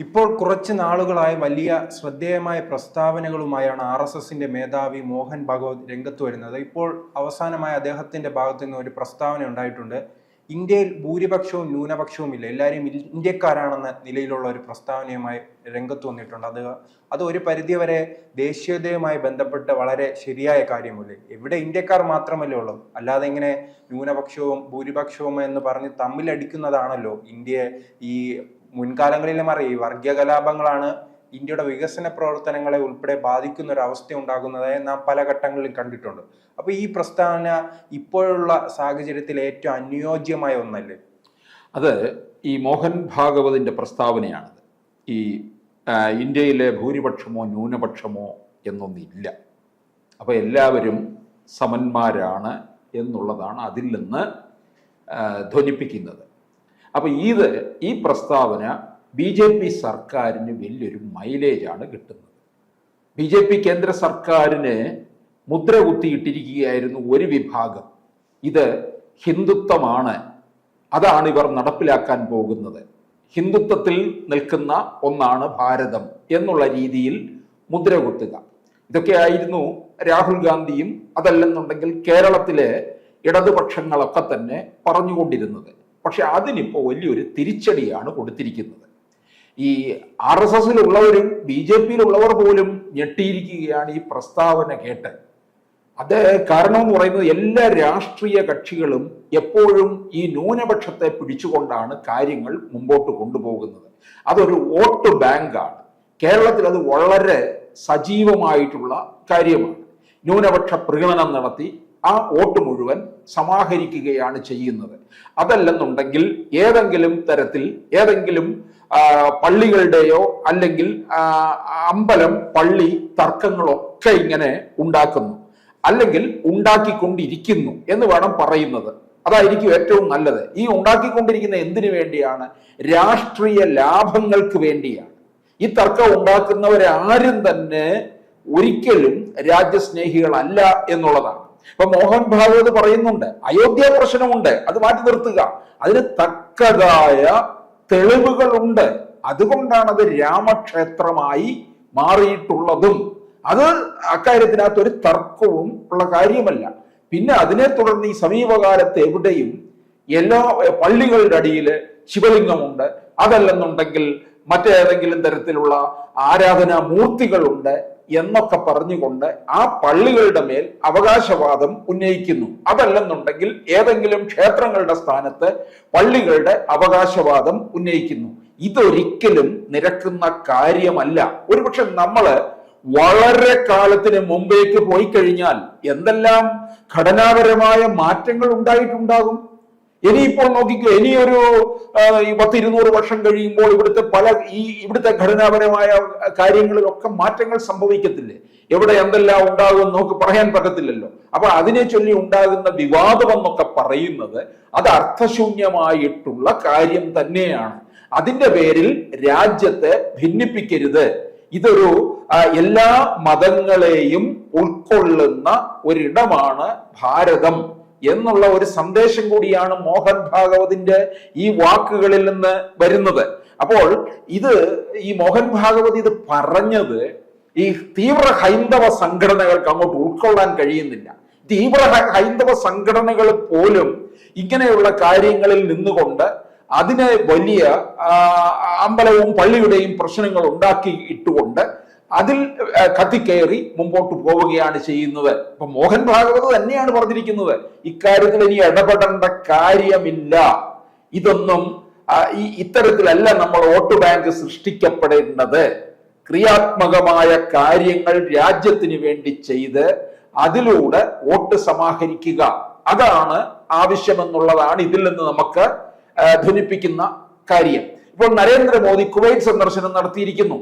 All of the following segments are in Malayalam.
ഇപ്പോൾ കുറച്ച് നാളുകളായി വലിയ ശ്രദ്ധേയമായ പ്രസ്താവനകളുമായാണ് RSSന്റെ മേധാവി മോഹൻ ഭാഗവത് രംഗത്ത് വരുന്നത്. ഇപ്പോൾ അവസാനമായി അദ്ദേഹത്തിന്റെ ഭാഗത്തു നിന്ന് ഒരു പ്രസ്താവന ഉണ്ടായിട്ടുണ്ട്. ഇന്ത്യയിൽ ഭൂരിപക്ഷവും ന്യൂനപക്ഷവും ഇല്ല, എല്ലാവരും ഇന്ത്യക്കാരാണെന്ന നിലയിലുള്ള ഒരു പ്രസ്താവനയുമായി രംഗത്ത് വന്നിട്ടുണ്ട്. അത് ഒരു പരിധിവരെ ദേശീയതയുമായി ബന്ധപ്പെട്ട് വളരെ ശരിയായ കാര്യമല്ലേ? ഇവിടെ ഇന്ത്യക്കാർ മാത്രമല്ലേ ഉള്ളൂ, അല്ലാതെ ഇങ്ങനെ ന്യൂനപക്ഷവും ഭൂരിപക്ഷവും എന്ന് പറഞ്ഞ് തമ്മിലടിക്കുന്നതാണല്ലോ ഇന്ത്യയെ ഈ മുൻകാലങ്ങളിലും അറിയാം. ഈ വർഗീയ കലാപങ്ങളാണ് ഇന്ത്യയുടെ വികസന പ്രവർത്തനങ്ങളെ ഉൾപ്പെടെ ബാധിക്കുന്ന ഒരു അവസ്ഥ ഉണ്ടാകുന്നതായി നാം പല ഘട്ടങ്ങളിലും കണ്ടിട്ടുണ്ട്. അപ്പൊ ഈ പ്രസ്താവന ഇപ്പോഴുള്ള സാഹചര്യത്തിൽ ഏറ്റവും അനുയോജ്യമായ ഒന്നല്ലേ? അത് ഈ മോഹൻ ഭാഗവതിന്റെ പ്രസ്താവനയാണത്. ഈ ഇന്ത്യയിലെ ഭൂരിപക്ഷമോ ന്യൂനപക്ഷമോ എന്നൊന്നില്ല, അപ്പൊ എല്ലാവരും സമന്മാരാണ് എന്നുള്ളതാണ് അതിൽ നിന്ന് ധ്വനിപ്പിക്കുന്നത്. അപ്പൊ ഈ പ്രസ്താവന BJP സർക്കാരിന് വലിയൊരു മൈലേജാണ് കിട്ടുന്നത്. BJP കേന്ദ്ര സർക്കാരിന് മുദ്ര കുത്തിയിട്ടിരിക്കുകയായിരുന്നു ഒരു വിഭാഗം. ഇത് ഹിന്ദുത്വമാണ്, അതാണ് ഇവർ നടപ്പിലാക്കാൻ പോകുന്നത്, ഹിന്ദുത്വത്തിൽ നിൽക്കുന്ന ഒന്നാണ് ഭാരതം എന്നുള്ള രീതിയിൽ മുദ്ര കുത്തുക. ഇതൊക്കെയായിരുന്നു രാഹുൽ ഗാന്ധിയും അതല്ലെന്നുണ്ടെങ്കിൽ കേരളത്തിലെ ഇടതുപക്ഷങ്ങളൊക്കെ തന്നെ പറഞ്ഞുകൊണ്ടിരുന്നത്. പക്ഷെ അതിനിപ്പോൾ വലിയൊരു തിരിച്ചടിയാണ് കൊടുത്തിരിക്കുന്നത്. ഈ RSSലുള്ളവരും BJPയിലുള്ളവർ പോലും ഞെട്ടിയിരിക്കുകയാണ് ഈ പ്രസ്താവന കേട്ട്. അത് കാരണം എന്ന് പറയുന്നത് എല്ലാ രാഷ്ട്രീയ കക്ഷികളും എപ്പോഴും ഈ ന്യൂനപക്ഷത്തെ പിടിച്ചുകൊണ്ടാണ് കാര്യങ്ങൾ മുമ്പോട്ട് കൊണ്ടുപോകുന്നത്. അതൊരു വോട്ട് ബാങ്കാണ്. കേരളത്തിൽ അത് വളരെ സജീവമായിട്ടുള്ള കാര്യമാണ്. ന്യൂനപക്ഷ പ്രകടനം നടത്തി ആ വോട്ട് മുഴുവൻ സമാഹരിക്കുകയാണ് ചെയ്യുന്നത്. അതല്ലെന്നുണ്ടെങ്കിൽ ഏതെങ്കിലും തരത്തിൽ ഏതെങ്കിലും പള്ളികളുടെയോ അല്ലെങ്കിൽ അമ്പലം പള്ളി തർക്കങ്ങളൊക്കെ ഇങ്ങനെ ഉണ്ടാക്കുന്നു, അല്ലെങ്കിൽ ഉണ്ടാക്കിക്കൊണ്ടിരിക്കുന്നു എന്ന് വേണം പറയുന്നത്. അതായിരിക്കും ഏറ്റവും നല്ലത്. ഈ ഉണ്ടാക്കിക്കൊണ്ടിരിക്കുന്ന എന്തിനു വേണ്ടിയാണ്? രാഷ്ട്രീയ ലാഭങ്ങൾക്ക് വേണ്ടിയാണ്. ഈ തർക്കം ഉണ്ടാക്കുന്നവരാരും തന്നെ ഒരിക്കലും രാജ്യസ്നേഹികളല്ല എന്നുള്ളതാണ്. ഇപ്പൊ മോഹൻ ഭാഗവത് പറയുന്നുണ്ട്, അയോധ്യ പ്രശ്നമുണ്ട്, അത് മാറ്റി നിർത്തുക, അതിന് തക്കതായ തെളിവുകളുണ്ട്, അതുകൊണ്ടാണ് അത് രാമക്ഷേത്രമായി മാറിയിട്ടുള്ളതും. അത് അക്കാര്യത്തിനകത്ത് ഒരു തർക്കവും ഉള്ള കാര്യമല്ല. പിന്നെ അതിനെ തുടർന്ന് ഈ സമീപകാലത്ത് എവിടെയും എല്ലാ പള്ളികളുടെ അടിയിൽ ശിവലിംഗമുണ്ട്, അതല്ലെന്നുണ്ടെങ്കിൽ മറ്റേതെങ്കിലും തരത്തിലുള്ള ആരാധനാ മൂർത്തികളുണ്ട് എന്നൊക്കെ പറഞ്ഞുകൊണ്ട് ആ പള്ളികളുടെ മേൽ അവകാശവാദം ഉന്നയിക്കുന്നു. അതല്ലെന്നുണ്ടെങ്കിൽ ഏതെങ്കിലും ക്ഷേത്രങ്ങളുടെ സ്ഥാനത്ത് പള്ളികളുടെ അവകാശവാദം ഉന്നയിക്കുന്നു. ഇതൊരിക്കലും നിരക്കുന്ന കാര്യമല്ല. ഒരുപക്ഷെ നമ്മള് വളരെ കാലത്തിന് മുമ്പേക്ക് പോയി കഴിഞ്ഞാൽ എന്തെല്ലാം ഘടനാപരമായ മാറ്റങ്ങൾ ഉണ്ടായിട്ടുണ്ടാകും. ഇനിയിപ്പോൾ നോക്കിക്കോ, ഇനിയൊരു 100-200 വർഷം കഴിയുമ്പോൾ ഇവിടുത്തെ ഘടനാപരമായ കാര്യങ്ങളിലൊക്കെ മാറ്റങ്ങൾ സംഭവിക്കത്തില്ലേ? എവിടെ എന്തെല്ലാം ഉണ്ടാകും നമുക്ക് പറയാൻ പറ്റത്തില്ലല്ലോ. അപ്പൊ അതിനെ ചൊല്ലി ഉണ്ടാകുന്ന വിവാദം എന്നൊക്കെ പറയുന്നത് അത് അർത്ഥശൂന്യമായിട്ടുള്ള കാര്യം തന്നെയാണ്. അതിന്റെ പേരിൽ രാജ്യത്തെ ഭിന്നിപ്പിക്കരുത്. ഇതൊരു എല്ലാ മതങ്ങളെയും ഉൾക്കൊള്ളുന്ന ഒരിടമാണ് ഭാരതം എന്നുള്ള ഒരു സന്ദേശം കൂടിയാണ് മോഹൻ ഭാഗവതിന്റെ ഈ വാക്കുകളിൽ നിന്ന് വരുന്നത്. അപ്പോൾ ഈ മോഹൻ ഭാഗവത് ഇത് പറഞ്ഞത് ഈ തീവ്ര ഹൈന്ദവ സംഘടനകൾക്ക് അങ്ങോട്ട് ഉൾക്കൊള്ളാൻ കഴിയുന്നില്ല. തീവ്ര ഹൈന്ദവ സംഘടനകൾ പോലും ഇങ്ങനെയുള്ള കാര്യങ്ങളിൽ നിന്നുകൊണ്ട് അതിനെ വലിയ അമ്പലവും പള്ളിയുടെയും പ്രശ്നങ്ങൾ ഉണ്ടാക്കി ഇട്ടുകൊണ്ട് അതിൽ കത്തിക്കയറി മുമ്പോട്ട് പോവുകയാണ് ചെയ്യുന്നത്. ഇപ്പൊ മോഹൻ ഭാഗവത് തന്നെയാണ് പറഞ്ഞിരിക്കുന്നത്, ഇക്കാര്യത്തിൽ ഇനി ഇടപെടേണ്ട കാര്യമില്ല, ഇതൊന്നും ഇത്തരത്തിലല്ല നമ്മൾ വോട്ട് ബാങ്ക് സൃഷ്ടിക്കപ്പെടേണ്ടത്. ക്രിയാത്മകമായ കാര്യങ്ങൾ രാജ്യത്തിന് വേണ്ടി ചെയ്ത് അതിലൂടെ വോട്ട് സമാഹരിക്കുക, അതാണ് ആവശ്യമെന്നുള്ളതാണ് ഇതിൽ നിന്ന് നമുക്ക് ധ്വനിപ്പിക്കുന്ന കാര്യം. ഇപ്പോൾ നരേന്ദ്രമോദി കുവൈറ്റ് സന്ദർശനം നടത്തിയിരിക്കുന്നു.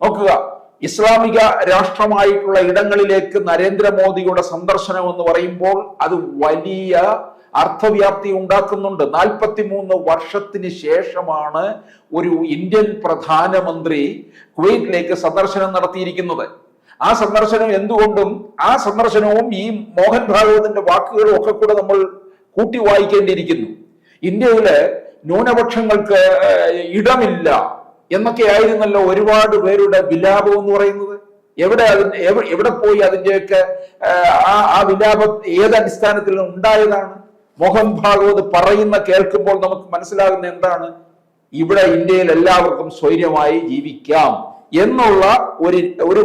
നോക്കുക, ഇസ്ലാമിക രാഷ്ട്രമായിട്ടുള്ള ഇടങ്ങളിലേക്ക് നരേന്ദ്രമോദിയുടെ സന്ദർശനം എന്ന് പറയുമ്പോൾ അത് വലിയ അർത്ഥവ്യാപ്തി ഉണ്ടാക്കുന്നുണ്ട്. 43 വർഷത്തിന് ശേഷമാണ് ഒരു ഇന്ത്യൻ പ്രധാനമന്ത്രി കുവൈറ്റിലേക്ക് സന്ദർശനം നടത്തിയിരിക്കുന്നത്. ആ സന്ദർശനം എന്തുകൊണ്ടും ആ സന്ദർശനവും ഈ മോഹൻ ഭാഗവതിന്റെ വാക്കുകളും ഒക്കെ കൂടെ നമ്മൾ കൂട്ടി വായിക്കേണ്ടിയിരിക്കുന്നു. ഇന്ത്യയിലെ ന്യൂനപക്ഷങ്ങൾക്ക് ഇടമില്ല എന്നൊക്കെയായിരുന്നല്ലോ ഒരുപാട് പേരുടെ വിലാപം എന്ന് പറയുന്നത്. എവിടെ പോയി അതിന്റെയൊക്കെ ആ വിലാപം ഏതടിസ്ഥാനത്തിൽ ഉണ്ടായതാണ്? മോഹൻ ഭാഗവത് പറയുന്ന കേൾക്കുമ്പോൾ നമുക്ക് മനസ്സിലാകുന്ന എന്താണ്? ഇവിടെ ഇന്ത്യയിൽ എല്ലാവർക്കും സ്വൈര്യമായി ജീവിക്കാം എന്നുള്ള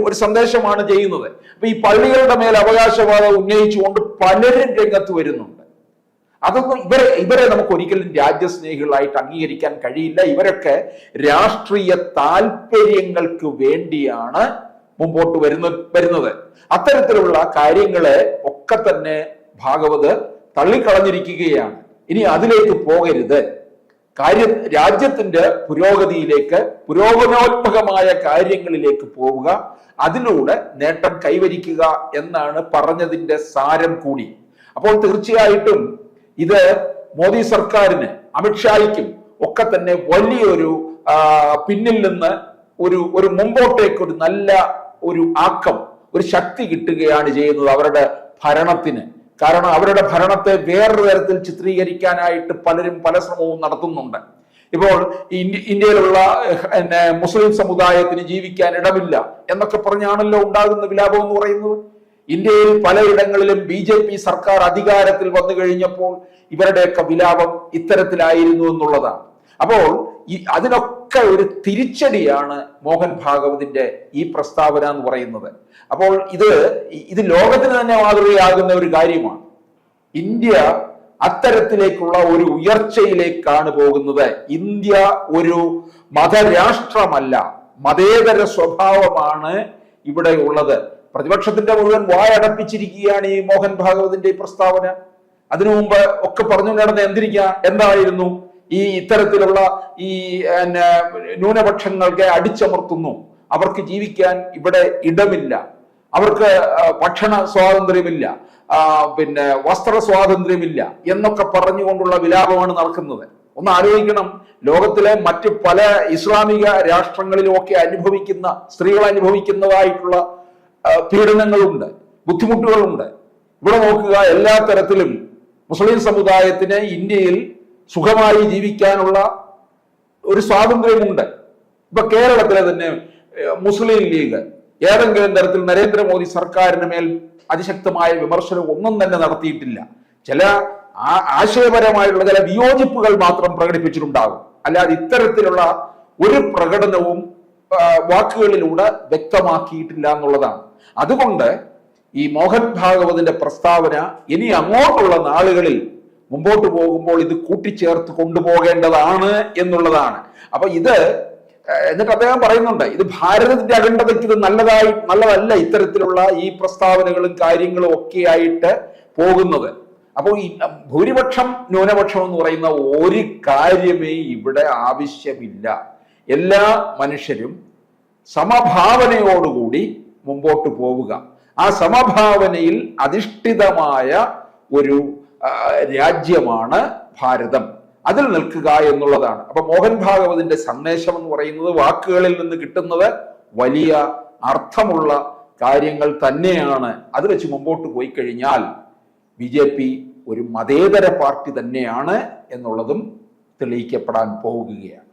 ഒരു സന്ദേശമാണ് ചെയ്യുന്നത്. അപ്പൊ ഈ പള്ളികളുടെ മേൽ അവകാശവാദം ഉന്നയിച്ചുകൊണ്ട് പലരും രംഗത്ത് വരുന്നുണ്ട്. അതൊന്നും ഇവരെ നമുക്ക് ഒരിക്കലും രാജ്യസ്നേഹികളായിട്ട് അംഗീകരിക്കാൻ കഴിയില്ല. ഇവരൊക്കെ രാഷ്ട്രീയ താല്പര്യങ്ങൾക്ക് വേണ്ടിയാണ് മുമ്പോട്ട് വരുന്നത്. അത്തരത്തിലുള്ള കാര്യങ്ങളെ ഒക്കെ തന്നെ ഭാഗവത് തള്ളിക്കളഞ്ഞിരിക്കുകയാണ്. ഇനി അതിലേക്ക് പോകരുത്. രാജ്യത്തിന്റെ പുരോഗതിയിലേക്ക്, പുരോഗമനോത്മകമായ കാര്യങ്ങളിലേക്ക് പോവുക, അതിലൂടെ നേട്ടം കൈവരിക്കുക എന്നാണ് പറഞ്ഞതിന്റെ സാരം കൂടി. അപ്പോൾ തീർച്ചയായിട്ടും ഇത് മോദി സർക്കാരിന്, അമിത്ഷായ്ക്കും ഒക്കെ തന്നെ വലിയൊരു പിന്നിൽ നിന്ന് ഒരു മുമ്പോട്ടേക്ക് ഒരു നല്ല ഒരു ആക്കം, ഒരു ശക്തി കിട്ടുകയാണ് ചെയ്യുന്നത് അവരുടെ ഭരണത്തിന്. കാരണം അവരുടെ ഭരണത്തെ വേറൊരു തരത്തിൽ ചിത്രീകരിക്കാനായിട്ട് പലരും പല ശ്രമവും നടത്തുന്നുണ്ട്. ഇപ്പോൾ ഇന്ത്യയിലുള്ള മുസ്ലിം സമുദായത്തിന് ജീവിക്കാൻ ഇടമില്ല എന്നൊക്കെ പറഞ്ഞാണല്ലോ ഉണ്ടാകുന്ന വിലാപം എന്ന് പറയുന്നത്. ഇന്ത്യയിൽ പലയിടങ്ങളിലും BJP സർക്കാർ അധികാരത്തിൽ വന്നു കഴിഞ്ഞപ്പോൾ ഇവരുടെയൊക്കെ വിലാപം ഇത്തരത്തിലായിരുന്നു എന്നുള്ളതാണ്. അപ്പോൾ അതിനൊക്കെ ഒരു തിരിച്ചടിയാണ് മോഹൻ ഭാഗവതിന്റെ ഈ പ്രസ്താവന എന്ന് പറയുന്നത്. അപ്പോൾ ഇത് ലോകത്തിന് തന്നെ മാതൃകയാകുന്ന ഒരു കാര്യമാണ്. ഇന്ത്യ അത്തരത്തിലേക്കുള്ള ഒരു ഉയർച്ചയിലേക്കാണ് പോകുന്നത്. ഇന്ത്യ ഒരു മതരാഷ്ട്രമല്ല, മതേതര സ്വഭാവമാണ് ഇവിടെ ഉള്ളത്. പ്രതിപക്ഷത്തിന്റെ മുഴുവൻ വായടപ്പിച്ചിരിക്കുകയാണ് ഈ മോഹൻ ഭാഗവതിന്റെ ഈ പ്രസ്താവന. അതിനു മുമ്പ് ഒക്കെ പറഞ്ഞു നടന്ന എന്തായിരുന്നു? ഈ ഇത്തരത്തിലുള്ള ഈ ന്യൂനപക്ഷങ്ങൾക്ക് അടിച്ചമർത്തുന്നു, അവർക്ക് ജീവിക്കാൻ ഇവിടെ ഇടമില്ല, അവർക്ക് ഭക്ഷണ സ്വാതന്ത്ര്യമില്ല, പിന്നെ വസ്ത്ര സ്വാതന്ത്ര്യമില്ല എന്നൊക്കെ പറഞ്ഞുകൊണ്ടുള്ള വിലാപമാണ് നടക്കുന്നത്. ഒന്ന് ആലോചിക്കണം, ലോകത്തിലെ മറ്റ് പല ഇസ്ലാമിക രാഷ്ട്രങ്ങളിലും ഒക്കെ സ്ത്രീകൾ അനുഭവിക്കുന്നതായിട്ടുള്ള പീഡനങ്ങളുണ്ട്, ബുദ്ധിമുട്ടുകളുണ്ട്. ഇവിടെ നോക്കുക, എല്ലാ തരത്തിലും മുസ്ലിം സമുദായത്തിന് ഇന്ത്യയിൽ സുഖമായി ജീവിക്കാനുള്ള ഒരു സ്വാതന്ത്ര്യമുണ്ട്. ഇപ്പൊ കേരളത്തിലെ തന്നെ മുസ്ലിം ലീഗ് ഏതെങ്കിലും തരത്തിൽ നരേന്ദ്രമോദി സർക്കാരിന് മേൽ അതിശക്തമായ വിമർശനം ഒന്നും തന്നെ നടത്തിയിട്ടില്ല. ചില ആശയപരമായിട്ടുള്ള ചില വിയോജിപ്പുകൾ മാത്രം പ്രകടിപ്പിച്ചിട്ടുണ്ടാകും. അല്ലാതെ ഇത്തരത്തിലുള്ള ഒരു പ്രകടനവും വാക്കുകളിലൂടെ വ്യക്തമാക്കിയിട്ടില്ല എന്നുള്ളതാണ്. അതുകൊണ്ട് ഈ മോഹൻ ഭാഗവതിന്റെ പ്രസ്താവന ഇനി അങ്ങോട്ടുള്ള നാളുകളിൽ മുമ്പോട്ട് പോകുമ്പോൾ ഇത് കൂട്ടിച്ചേർത്ത് കൊണ്ടുപോകേണ്ടതാണ് എന്നുള്ളതാണ്. അപ്പൊ എന്നിട്ട് അദ്ദേഹം പറയുന്നുണ്ട്, ഇത് ഭാരതത്തിന്റെ അഖണ്ഡതയ്ക്ക് ഇത് നല്ലതല്ല ഇത്തരത്തിലുള്ള ഈ പ്രസ്താവനകളും കാര്യങ്ങളും ഒക്കെ ആയിട്ട് പോകുന്നത്. അപ്പോൾ ഈ ഭൂരിപക്ഷം ന്യൂനപക്ഷം എന്ന് പറയുന്ന ഒരു കാര്യമേ ഇവിടെ ആവശ്യമില്ല. എല്ലാ മനുഷ്യരും സമഭാവനയോടുകൂടി മുമ്പോട്ട് പോവുക, ആ സമഭാവനയിൽ അധിഷ്ഠിതമായ ഒരു രാജ്യമാണ് ഭാരതം, അതിൽ നിൽക്കുക എന്നുള്ളതാണ്. അപ്പൊ മോഹൻ ഭാഗവതിന്റെ സന്ദേശം എന്ന് പറയുന്നത് വാക്കുകളിൽ നിന്ന് കിട്ടുന്നത് വലിയ അർത്ഥമുള്ള കാര്യങ്ങൾ തന്നെയാണ്. അത് വെച്ച് മുമ്പോട്ട് പോയി കഴിഞ്ഞാൽ BJP ഒരു മതേതര പാർട്ടി തന്നെയാണ് എന്നുള്ളതും തെളിയിക്കപ്പെടാൻ പോവുകയാണ്.